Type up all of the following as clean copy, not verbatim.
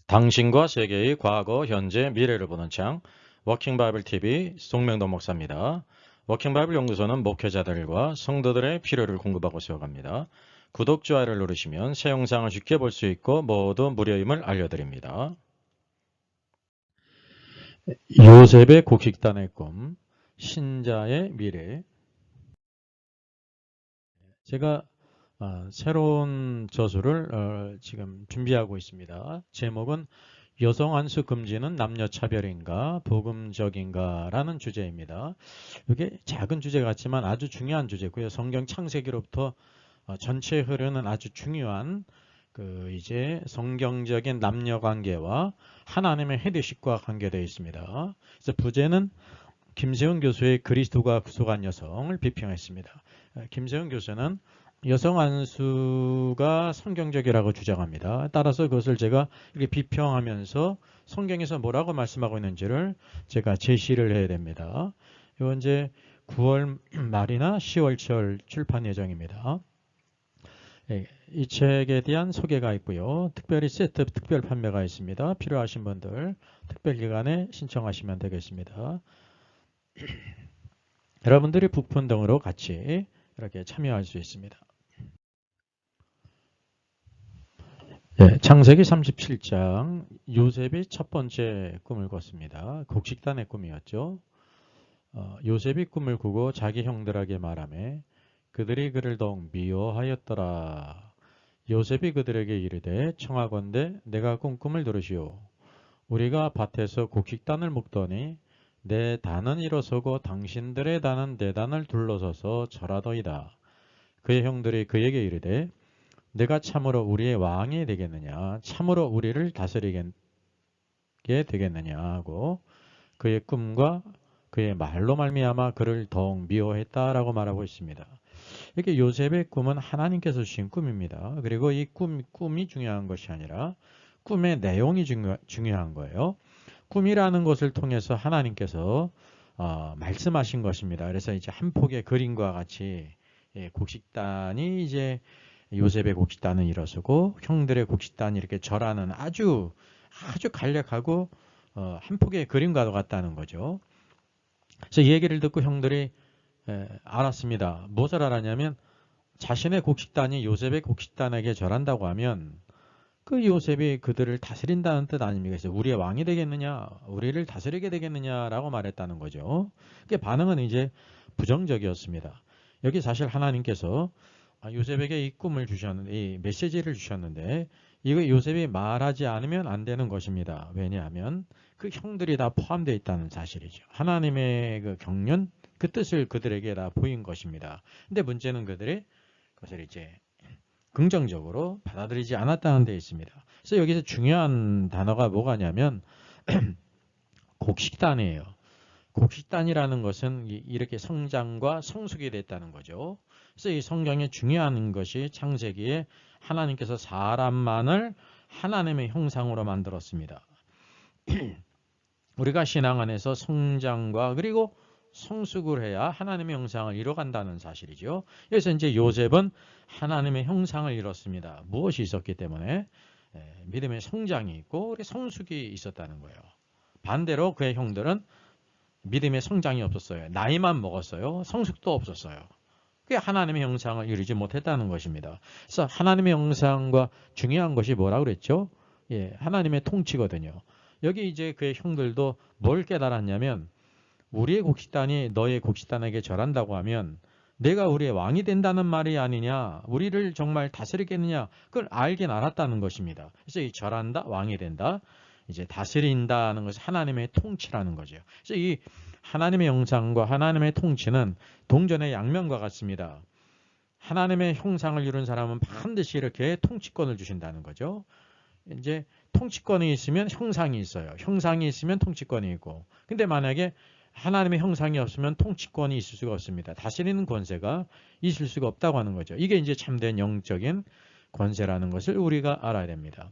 당신과 세계의 과거, 현재, 미래를 보는 창 워킹 바이블 TV 송명도 목사입니다. 워킹 바이블 연구소는 목회자들과 성도들의 필요를 공급하고 세워갑니다. 구독, 좋아요를 누르시면 새 영상을 쉽게 볼 수 있고 모두 무료임을 알려드립니다. 요셉의 곡식단의 꿈, 신자의 미래. 제가 새로운 저수를 지금 준비하고 있습니다. 제목은 여성 안수 금지는 남녀 차별인가 복음적인가 라는 주제입니다. 이게 작은 주제 같지만 아주 중요한 주제고요. 성경 창세기로부터 전체에 흐르는 아주 중요한 이제 성경적인 남녀 관계와 하나님의 헤드십과 관계되어 있습니다. 그래서 부제는 김세훈 교수의 그리스도가 구속한 여성을 비평했습니다. 김세훈 교수는 여성 안수가 성경적이라고 주장합니다. 따라서 그것을 제가 이렇게 비평하면서 성경에서 뭐라고 말씀하고 있는지를 제가 제시를 해야 됩니다. 이건 이제 9월 말이나 10월 초 출판 예정입니다. 이 책에 대한 소개가 있고요. 특별히 세트 특별 판매가 있습니다. 필요하신 분들 특별 기간에 신청하시면 되겠습니다. 여러분들이 부푼 등으로 같이 이렇게 참여할 수 있습니다. 창세기 37장 요셉이 첫 번째 꿈을 꿨습니다. 곡식단의 꿈이었죠. 요셉이 꿈을 꾸고 자기 형들에게 말하매 그들이 그를 더욱 미워하였더라. 요셉이 그들에게 이르되 청하건대 내가 꾼 꿈을 들으시오. 우리가 밭에서 곡식단을 묶더니 내 단은 일어서고 당신들의 단은 내 단을 둘러서서 절하더이다. 그의 형들이 그에게 이르되 내가 참으로 우리의 왕이 되겠느냐 참으로 우리를 다스리게 되겠느냐 하고 그의 꿈과 그의 말로 말미암아 그를 더욱 미워했다라고 말하고 있습니다. 이렇게 요셉의 꿈은 하나님께서 주신 꿈입니다. 그리고 이 꿈이 중요한 것이 아니라 꿈의 내용이 중요한 거예요. 꿈이라는 것을 통해서 하나님께서 말씀하신 것입니다. 그래서 이제 한 폭의 그림과 같이 곡식단이 이제 요셉의 곡식단은 일어서고 형들의 곡식단이 이렇게 절하는 아주 간략하고 한 폭의 그림과도 같다는 거죠. 그래서 이 얘기를 듣고 형들이 알았습니다. 무엇을 알았냐면 자신의 곡식단이 요셉의 곡식단에게 절한다고 하면 그 요셉이 그들을 다스린다는 뜻 아닙니까? 그래서 우리의 왕이 되겠느냐, 우리를 다스리게 되겠느냐라고 말했다는 거죠. 그 반응은 이제 부정적이었습니다. 여기 사실 하나님께서 요셉에게 이 꿈을 주셨는데, 이 메시지를 주셨는데, 이거 요셉이 말하지 않으면 안 되는 것입니다. 왜냐하면 그 형들이 다 포함되어 있다는 사실이죠. 하나님의 그 경륜, 그 뜻을 그들에게 다 보인 것입니다. 근데 문제는 그들이 그것을 이제 긍정적으로 받아들이지 않았다는 데 있습니다. 그래서 여기서 중요한 단어가 뭐가냐면 곡식단이에요. 곡식단이라는 것은 이렇게 성장과 성숙이 됐다는 거죠. 그래서 이 성경에 중요한 것이 창세기에 하나님께서 사람만을 하나님의 형상으로 만들었습니다. 우리가 신앙 안에서 성장과 그리고 성숙을 해야 하나님의 형상을 이뤄간다는 사실이죠. 그래서 이제 요셉은 하나님의 형상을 이뤘습니다. 무엇이 있었기 때문에 믿음의 성장이 있고 성숙이 있었다는 거예요. 반대로 그의 형들은 믿음의 성장이 없었어요. 나이만 먹었어요. 성숙도 없었어요. 그게 하나님의 형상을 이루지 못했다는 것입니다. 그래서 하나님의 형상과 중요한 것이 뭐라고 그랬죠? 하나님의 통치거든요. 여기 이제 그의 형들도 뭘 깨달았냐면 우리의 곡식단이 너의 곡식단에게 절한다고 하면 내가 우리의 왕이 된다는 말이 아니냐, 우리를 정말 다스리겠느냐, 그걸 알긴 알았다는 것입니다. 그래서 이 절한다, 왕이 된다, 이제 다스린다는 것이 하나님의 통치라는 거죠. 그래서 이 하나님의 형상과 하나님의 통치는 동전의 양면과 같습니다. 하나님의 형상을 이룬 사람은 반드시 이렇게 통치권을 주신다는 거죠. 이제 통치권이 있으면 형상이 있어요. 형상이 있으면 통치권이 있고. 근데 만약에 하나님의 형상이 없으면 통치권이 있을 수가 없습니다. 다스리는 권세가 있을 수가 없다고 하는 거죠. 이게 이제 참된 영적인 권세라는 것을 우리가 알아야 됩니다.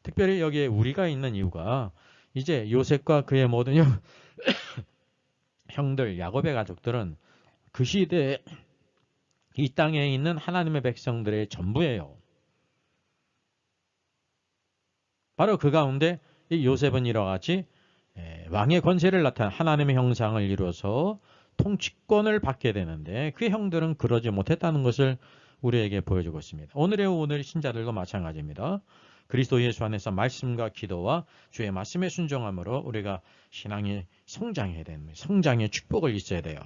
특별히 여기에 우리가 있는 이유가 이제 요셉과 그의 모든 형들, 야곱의 가족들은 그 시대에 이 땅에 있는 하나님의 백성들의 전부예요. 바로 그 가운데 이 요셉은 이와 같이 왕의 권세를 나타낸 하나님의 형상을 이루어서 통치권을 받게 되는데 그 형들은 그러지 못했다는 것을 우리에게 보여주고 있습니다. 오늘 신자들도 마찬가지입니다. 그리스도 예수 안에서 말씀과 기도와 주의 말씀에 순종함으로 우리가 신앙이 성장해야 됩니다. 성장의 축복을 있어야 돼요.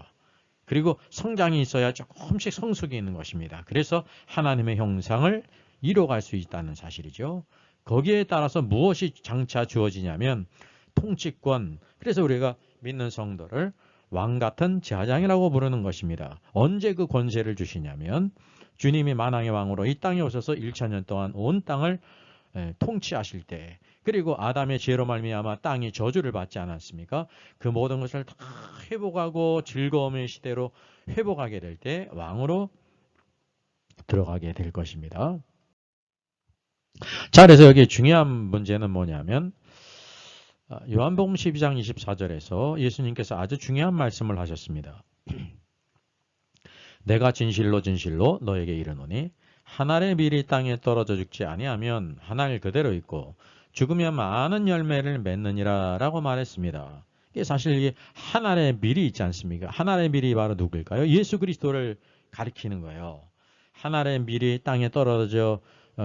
그리고 성장이 있어야 조금씩 성숙이 있는 것입니다. 그래서 하나님의 형상을 이뤄갈 수 있다는 사실이죠. 거기에 따라서 무엇이 장차 주어지냐면 통치권. 그래서 우리가 믿는 성도를 왕 같은 제사장이라고 부르는 것입니다. 언제 그 권세를 주시냐면 주님이 만왕의 왕으로 이 땅에 오셔서 1,000년 동안 온 땅을 통치하실 때, 그리고 아담의 죄로 말미암아 땅이 저주를 받지 않았습니까? 그 모든 것을 다 회복하고 즐거움의 시대로 회복하게 될 때 왕으로 들어가게 될 것입니다. 자, 그래서 여기 중요한 문제는 뭐냐면 요한복음 12장 24절에서 예수님께서 아주 중요한 말씀을 하셨습니다. 내가 진실로 진실로 너에게 이르노니 한 알의 밀이 땅에 떨어져 죽지 아니하면 한 알 그대로 있고 죽으면 많은 열매를 맺느니라 라고 말했습니다. 이게 사실 이게 한 알의 밀이 있지 않습니까? 한 알의 밀이 바로 누구일까요? 예수 그리스도를 가리키는 거예요. 한 알의 밀이 땅에 떨어져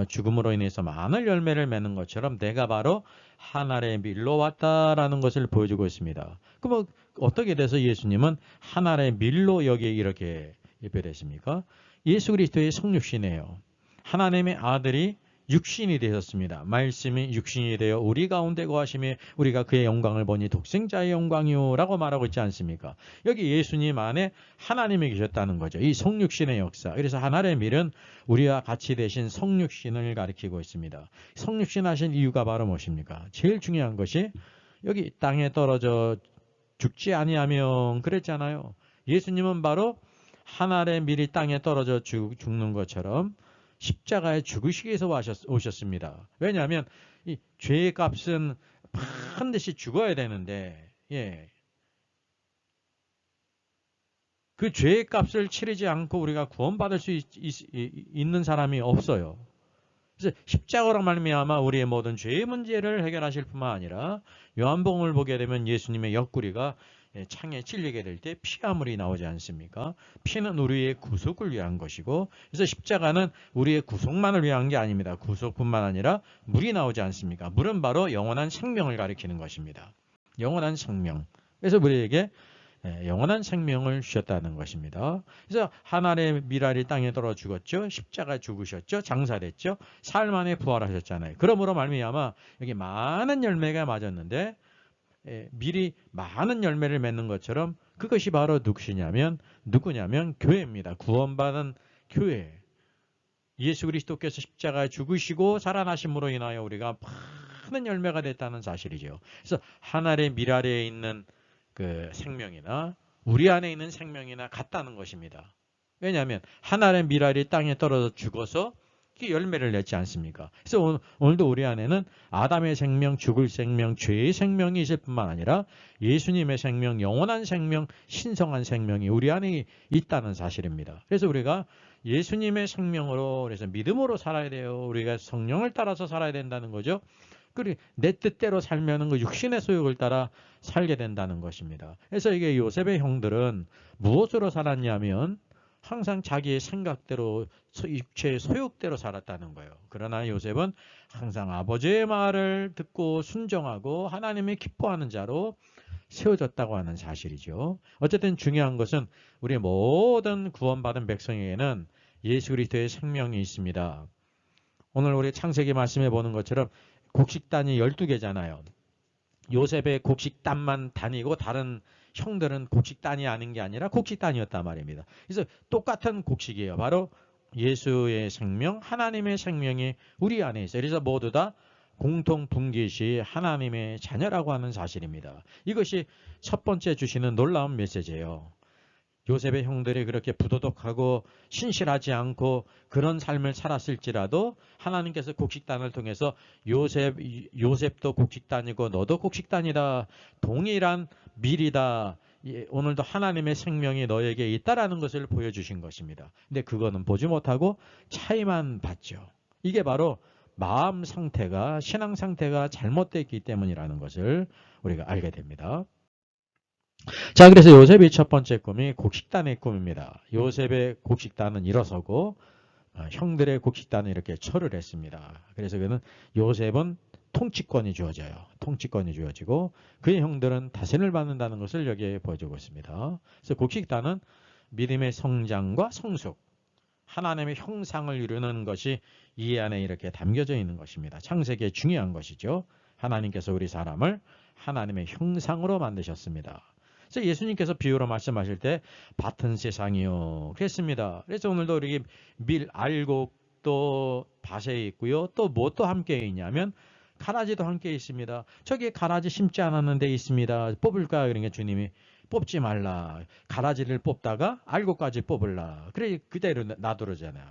죽음으로 인해서 많은 열매를 맺는 것처럼 내가 바로 한 알의 밀로 왔다라는 것을 보여주고 있습니다. 그럼 어떻게 돼서 예수님은 한 알의 밀로 여기에 이렇게 예배됐습니까? 예수 그리스도의 성육신이에요. 하나님의 아들이 육신이 되셨습니다. 말씀이 육신이 되어 우리 가운데 거하심에 우리가 그의 영광을 보니 독생자의 영광이요 라고 말하고 있지 않습니까? 여기 예수님 안에 하나님이 계셨다는 거죠. 이 성육신의 역사. 그래서 하나의 밀은 우리와 같이 되신 성육신을 가리키고 있습니다. 성육신 하신 이유가 바로 무엇입니까? 제일 중요한 것이 여기 땅에 떨어져 죽지 아니하면 그랬잖아요. 예수님은 바로 한 알의 밀이 땅에 떨어져 죽는 것처럼 십자가에 죽으시기 위해서 오셨습니다. 왜냐하면 이 죄의 값은 반드시 죽어야 되는데 그 죄의 값을 치르지 않고 우리가 구원받을 수 있는 사람이 없어요. 그래서 십자가로 말미암아 우리의 모든 죄의 문제를 해결하실 뿐만 아니라 요한복음을 보게 되면 예수님의 옆구리가 창에 찔리게 될 때 피아물이 나오지 않습니까? 피는 우리의 구속을 위한 것이고, 그래서 십자가는 우리의 구속만을 위한 게 아닙니다. 구속뿐만 아니라 물이 나오지 않습니까? 물은 바로 영원한 생명을 가리키는 것입니다. 영원한 생명. 그래서 우리에게 영원한 생명을 주셨다는 것입니다. 그래서 하나님의 밀알이 땅에 떨어 죽었죠. 십자가에 죽으셨죠. 장사됐죠. 사흘 만에 부활하셨잖아요. 그러므로 말미암아 여기 많은 열매가 맞았는데 밀이 많은 열매를 맺는 것처럼 그것이 바로 누구냐면 교회입니다. 구원받은 교회. 예수 그리스도께서 십자가에 죽으시고 살아나심으로 인하여 우리가 많은 열매가 됐다는 사실이죠. 그래서 하나의 밀알에 있는 그 생명이나 우리 안에 있는 생명이나 같다는 것입니다. 왜냐하면 하나의 밀알이 땅에 떨어져 죽어서 열매를 냈지 않습니까? 그래서 오늘도 우리 안에는 아담의 생명, 죽을 생명, 죄의 생명이 있을 뿐만 아니라 예수님의 생명, 영원한 생명, 신성한 생명이 우리 안에 있다는 사실입니다. 그래서 우리가 예수님의 생명으로, 그래서 믿음으로 살아야 돼요. 우리가 성령을 따라서 살아야 된다는 거죠. 그리고 내 뜻대로 살면은 그 육신의 소욕을 따라 살게 된다는 것입니다. 그래서 이게 요셉의 형들은 무엇으로 살았냐면 항상 자기의 생각대로 육체의 소욕대로 살았다는 거예요. 그러나 요셉은 항상 아버지의 말을 듣고 순종하고 하나님이 기뻐하는 자로 세워졌다고 하는 사실이죠. 어쨌든 중요한 것은 우리 모든 구원받은 백성에게는 예수 그리스도의 생명이 있습니다. 오늘 우리 창세기 말씀해 보는 것처럼 곡식단이 12개잖아요. 요셉의 곡식단만 단이고 다른 형들은 곡식단이 아닌 게 아니라 곡식단이었단 말입니다. 그래서 똑같은 곡식이에요. 바로 예수의 생명, 하나님의 생명이 우리 안에 있어요. 그래서 모두 다 공통 분깃이 하나님의 자녀라고 하는 사실입니다. 이것이 첫 번째 주시는 놀라운 메시지예요. 요셉의 형들이 그렇게 부도덕하고 신실하지 않고 그런 삶을 살았을지라도 하나님께서 곡식단을 통해서 요셉도 곡식단이고 너도 곡식단이다. 동일한 밀이다. 오늘도 하나님의 생명이 너에게 있다라는 것을 보여주신 것입니다. 근데 그거는 보지 못하고 차이만 봤죠. 이게 바로 마음 상태가, 신앙 상태가 잘못됐기 때문이라는 것을 우리가 알게 됩니다. 자, 그래서 요셉의 첫 번째 꿈이 곡식단의 꿈입니다. 요셉의 곡식단은 일어서고 형들의 곡식단은 이렇게 철을 했습니다. 그래서 그는 요셉은 통치권이 주어져요. 통치권이 주어지고 그의 형들은 다스림을 받는다는 것을 여기에 보여주고 있습니다. 그래서 곡식단은 믿음의 성장과 성숙, 하나님의 형상을 이루는 것이 이 안에 이렇게 담겨져 있는 것입니다. 창세기에 중요한 것이죠. 하나님께서 우리 사람을 하나님의 형상으로 만드셨습니다. 그래서 예수님께서 비유로 말씀하실 때 밭은 세상이요 그랬습니다. 그래서 오늘도 우리 알곡도 밭에 있고요. 또 무엇도 함께 있냐면 가라지도 함께 있습니다. 저기 가라지 심지 않았는데 있습니다. 뽑을까? 그러니까 주님이 뽑지 말라. 가라지를 뽑다가 알곡까지 뽑을라. 그래 그대로 놔두잖아요.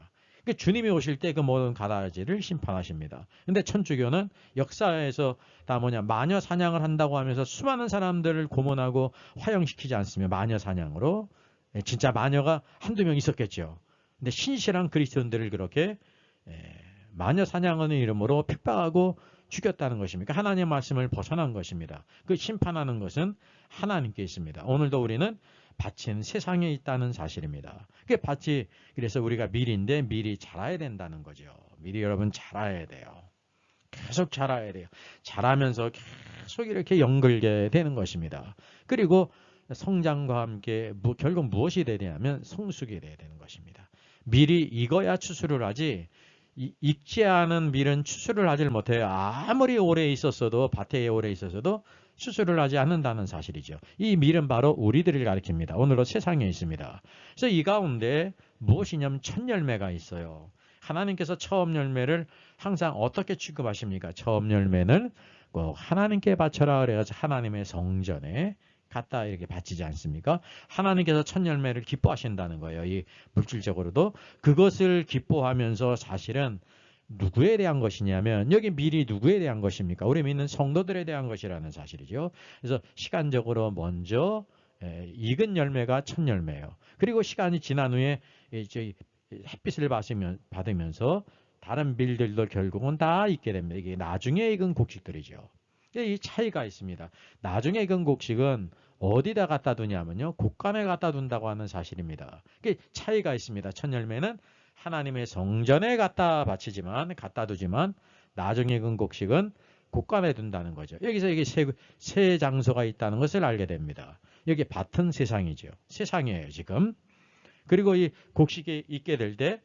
그러니까 주님이 오실 때 그 모든 가라지를 심판하십니다. 근데 천주교는 역사에서 다 마녀 사냥을 한다고 하면서 수많은 사람들을 고문하고 화형시키지 않습니다. 마녀 사냥으로. 진짜 마녀가 한두 명 있었겠죠. 근데 신실한 그리스도인들을 그렇게 마녀 사냥하는 이름으로 핍박하고 죽였다는 것입니까? 하나님의 말씀을 벗어난 것입니다. 그 심판하는 것은 하나님께 있습니다. 오늘도 우리는 밭은 세상에 있다는 사실입니다. 그 밭이 그래서 우리가 밀인데 밀이 자라야 된다는 거죠. 밀이 여러분 자라야 돼요. 계속 자라야 돼요. 자라면서 계속 이렇게 연결게 되는 것입니다. 그리고 성장과 함께 결국 무엇이 되냐면 성숙이 돼야 되는 것입니다. 밀이 익어야 추수를 하지 익지 않은 밀은 추수를 하질 못해요. 아무리 오래 있었어도 밭에 오래 있었어도 추수를 하지 않는다는 사실이죠. 이 밀은 바로 우리들을 가리킵니다. 오늘도 세상에 있습니다. 그래서 이 가운데 무엇이냐면 첫 열매가 있어요. 하나님께서 처음 열매를 항상 어떻게 취급하십니까? 처음 열매는 꼭 하나님께 바쳐라 그래가지고 하나님의 성전에 갖다 이렇게 바치지 않습니까? 하나님께서 첫 열매를 기뻐하신다는 거예요. 이 물질적으로도 그것을 기뻐하면서 사실은 누구에 대한 것이냐면 여기 밀이 누구에 대한 것입니까? 우리 믿는 성도들에 대한 것이라는 사실이죠. 그래서 시간적으로 먼저 익은 열매가 첫 열매예요. 그리고 시간이 지난 후에 이제 햇빛을 받으면서 다른 밀들도 결국은 다 익게 됩니다. 이게 나중에 익은 곡식들이죠. 이 차이가 있습니다. 나중에 익은 곡식은 어디다 갖다 두냐면요. 곡간에 갖다 둔다고 하는 사실입니다. 차이가 있습니다. 첫 열매는 하나님의 성전에 갖다 두지만 나중에 익은 곡식은 곡간에 둔다는 거죠. 여기서 이게 세 장소가 있다는 것을 알게 됩니다. 여기 밭은 세상이죠. 세상이에요, 지금. 그리고 이 곡식이 있게 될 때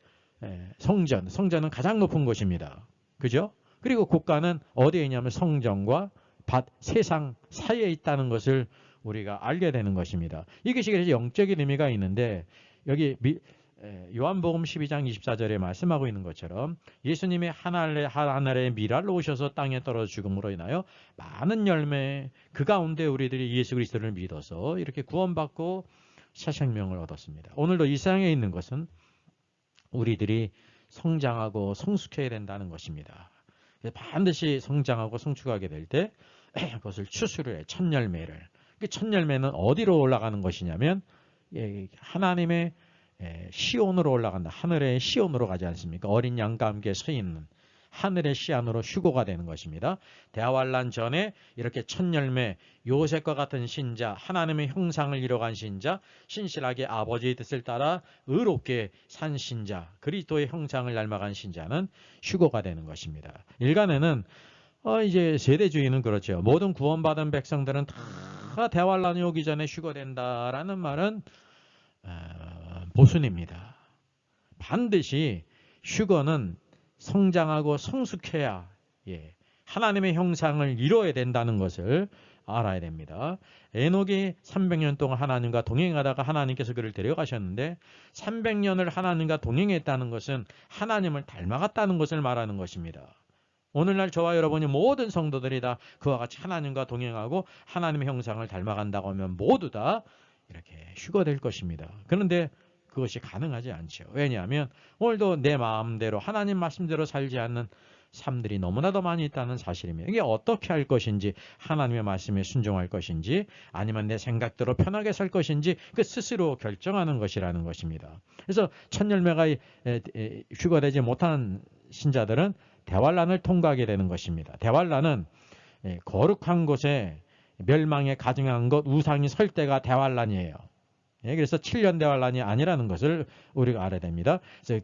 성전은 가장 높은 곳입니다. 그죠? 그리고 곡간은 어디에 있냐면 성전과 밭, 세상 사이에 있다는 것을 우리가 알게 되는 것입니다. 이것이 그래서 영적인 의미가 있는데 여기 요한복음 12장 24절에 말씀하고 있는 것처럼 예수님이 하늘의 미랄로 오셔서 땅에 떨어져 죽음으로 인하여 많은 열매 그 가운데 우리들이 예수 그리스도를 믿어서 이렇게 구원받고 새 생명을 얻었습니다. 오늘도 이 세상에 있는 것은 우리들이 성장하고 성숙해야 된다는 것입니다. 반드시 성장하고 성숙하게 될 때 그것을 추수를 해. 첫 열매를. 첫 열매는 어디로 올라가는 것이냐면 하나님의 시온으로 올라간다. 하늘의 시온으로 가지 않습니까? 어린 양과 함께 서 있는 하늘의 시안으로 휴거가 되는 것입니다. 대환란 전에 이렇게 첫 열매 요셉과 같은 신자, 하나님의 형상을 이뤄간 신자, 신실하게 아버지의 뜻을 따라 의롭게 산 신자, 그리스도의 형상을 닮아간 신자는 휴거가 되는 것입니다. 일간에는 이제 세대주의는 그렇죠. 모든 구원받은 백성들은 다 대환란이 오기 전에 휴거된다라는 말은 모순입니다. 반드시 휴거는 성장하고 성숙해야 하나님의 형상을 이루어야 된다는 것을 알아야 됩니다. 에녹이 300년 동안 하나님과 동행하다가 하나님께서 그를 데려가셨는데 300년을 하나님과 동행했다는 것은 하나님을 닮아갔다는 것을 말하는 것입니다. 오늘날 저와 여러분이 모든 성도들이 다 그와 같이 하나님과 동행하고 하나님의 형상을 닮아간다고 하면 모두 다 이렇게 휴거될 것입니다. 그런데 그것이 가능하지 않죠. 왜냐하면 오늘도 내 마음대로 하나님 말씀대로 살지 않는 삶들이 너무나도 많이 있다는 사실입니다. 이게 어떻게 할 것인지, 하나님의 말씀에 순종할 것인지, 아니면 내 생각대로 편하게 살 것인지 그 스스로 결정하는 것이라는 것입니다. 그래서 첫 열매가 휴거되지 못한 신자들은 대환란을 통과하게 되는 것입니다. 대환란은 거룩한 곳에 멸망에 가증한 것 우상이 설 때가 대환란이에요. 그래서 7년 대환란이 아니라는 것을 우리가 알아야 됩니다. 그래서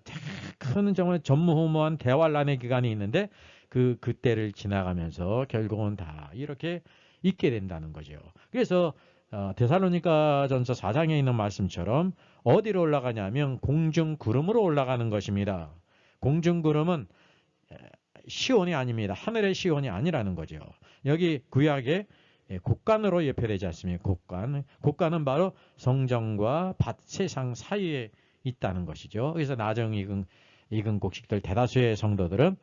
큰 정말 전무후무한 대환란의 기간이 있는데 그때를 지나가면서 결국은 다 이렇게 있게 된다는 거죠. 그래서 데살로니가전서 4장에 있는 말씀처럼 어디로 올라가냐면 공중 구름으로 올라가는 것입니다. 공중 구름은 시온이 아닙니다. 하늘의 시온이 아니라는 거죠. 여기 구약에 곡간으로 예표되지 않습니까? 곡간은 바로 성정과 세상 사이에 있다는 것이죠. 그래서 나중 익은 곡식들 대다수의 성도들은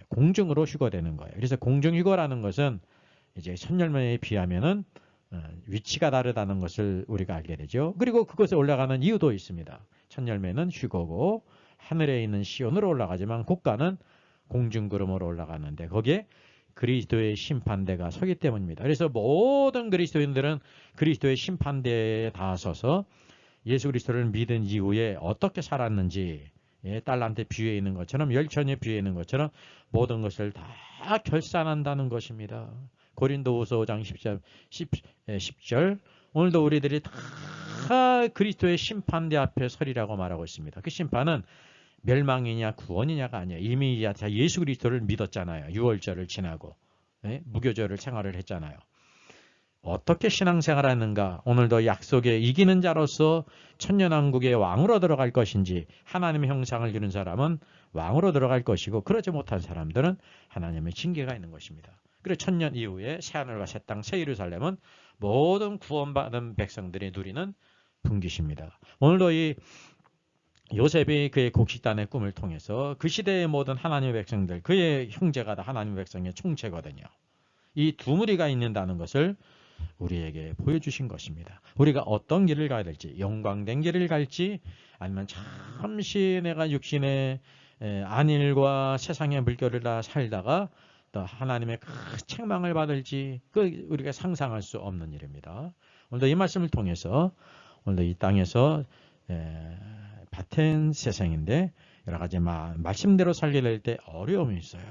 공중으로 휴거되는 거예요. 그래서 공중 휴거라는 것은 이제 천열매에 비하면은 위치가 다르다는 것을 우리가 알게 되죠. 그리고 그것에 올라가는 이유도 있습니다. 천열매는 휴거고 하늘에 있는 시온으로 올라가지만 곡간은 공중구름으로 올라가는데 거기에 그리스도의 심판대가 서기 때문입니다. 그래서 모든 그리스도인들은 그리스도의 심판대에 다 서서 예수 그리스도를 믿은 이후에 어떻게 살았는지 딸한테 비유해 있는 것처럼 열천에 비유해 있는 것처럼 모든 것을 다 결산한다는 것입니다. 고린도후서 5장 10절 오늘도 우리들이 다 그리스도의 심판대 앞에 서리라고 말하고 있습니다. 그 심판은 멸망이냐 구원이냐가 아니에요. 이미 예수 그리스도를 믿었잖아요. 유월절을 지나고 무교절을 생활을 했잖아요. 어떻게 신앙생활하는가? 오늘도 약속에 이기는 자로서 천년왕국의 왕으로 들어갈 것인지 하나님의 형상을 이룬 사람은 왕으로 들어갈 것이고 그러지 못한 사람들은 하나님의 징계가 있는 것입니다. 그리고 천년 이후에 새하늘과 새 땅, 새 예루살렘은 모든 구원받은 백성들이 누리는 분깃입니다. 오늘도 이 요셉이 그의 곡식단의 꿈을 통해서 그 시대의 모든 하나님의 백성들, 그의 형제가 다 하나님의 백성의 총체거든요. 이 두 무리가 있는다는 것을 우리에게 보여주신 것입니다. 우리가 어떤 길을 가야 될지, 영광된 길을 갈지 아니면 잠시 내가 육신의 안일과 세상의 물결을 다 살다가 또 하나님의 큰 책망을 받을지 우리가 상상할 수 없는 일입니다. 오늘도 이 말씀을 통해서 오늘도 이 땅에서 밭은 세상인데 여러 가지 말씀대로 살게 될 때 어려움이 있어요.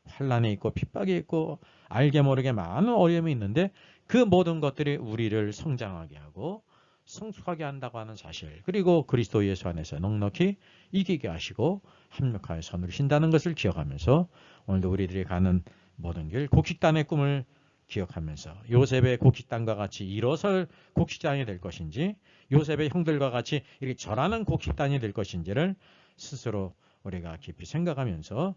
환난이 있고 핍박이 있고 알게 모르게 많은 어려움이 있는데 그 모든 것들이 우리를 성장하게 하고 성숙하게 한다고 하는 사실, 그리고 그리스도 예수 안에서 넉넉히 이기게 하시고 합력하여 선을 신다는 것을 기억하면서 오늘도 우리들이 가는 모든 길 곡식단의 꿈을 기억하면서 요셉의 곡식단과 같이 일어설 곡식단이 될 것인지 요셉의 형들과 같이 이렇게 절하는 곡식단이 될 것인지를 스스로 우리가 깊이 생각하면서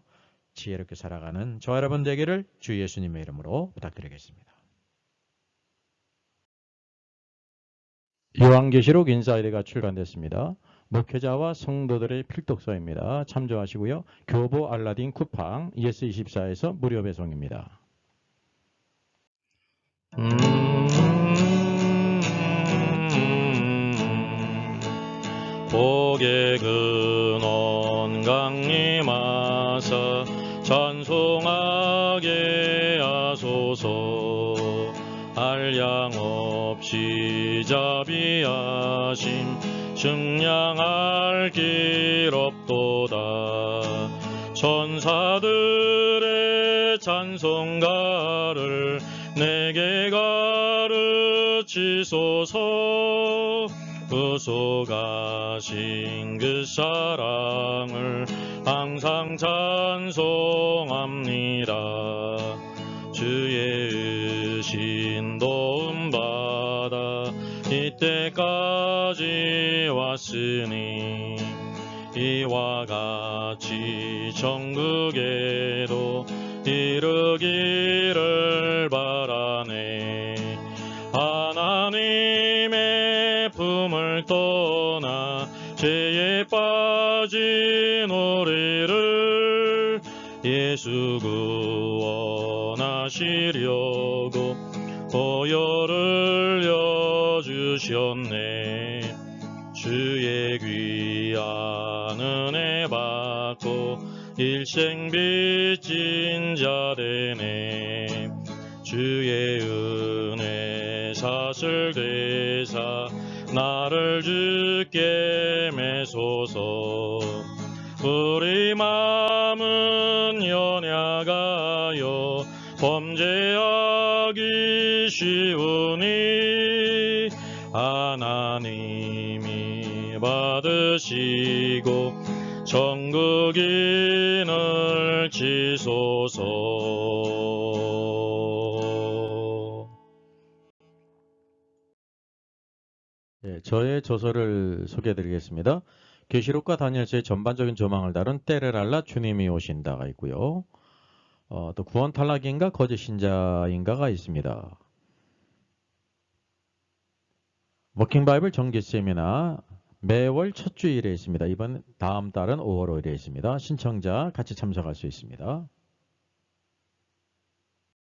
지혜롭게 살아가는 저와 여러분 되기를 주 예수님의 이름으로 부탁드리겠습니다. 요한계시록 인사이드가 출간됐습니다. 목회자와 성도들의 필독서입니다. 참조하시고요. 교보 알라딘 쿠팡 ES24에서 무료 배송입니다. 복의 근원 강림하사 찬송하게 하소서. 한량 없이 자비하심 증량할 길 없도다. 천사들의 찬송가를 내게 가르치소서. 구속하신 그 사랑을 항상 찬송합니다. 주의 의신 도움받아 이때까지 왔으니 이와 같이 천국에도 이르기를 바라네. 하나님의 품을 떠나 죄에 빠진 우리를 예수 구원하시려고 보혈을 여주셨네. 주의 귀한 은혜 받고 일생 빚진 자 되네. 주의 은혜 사슬 되사 나를 주께 매소서. 우리 마음은 연약하여 범죄하기 쉬우니 하나님이 받으시고 천국인을 지소서. 예, 저의 저서를 소개해드리겠습니다. 계시록과 다니엘서의 전반적인 조망을 다룬 때를 알라 주님이 오신다가 있고요. 또 구원 탈락인가 거짓 신자인가가 있습니다. 워킹 바이블 정기 세미나 매월 첫 주일에 있습니다. 다음 달은 5월 5일에 있습니다. 신청자 같이 참석할 수 있습니다.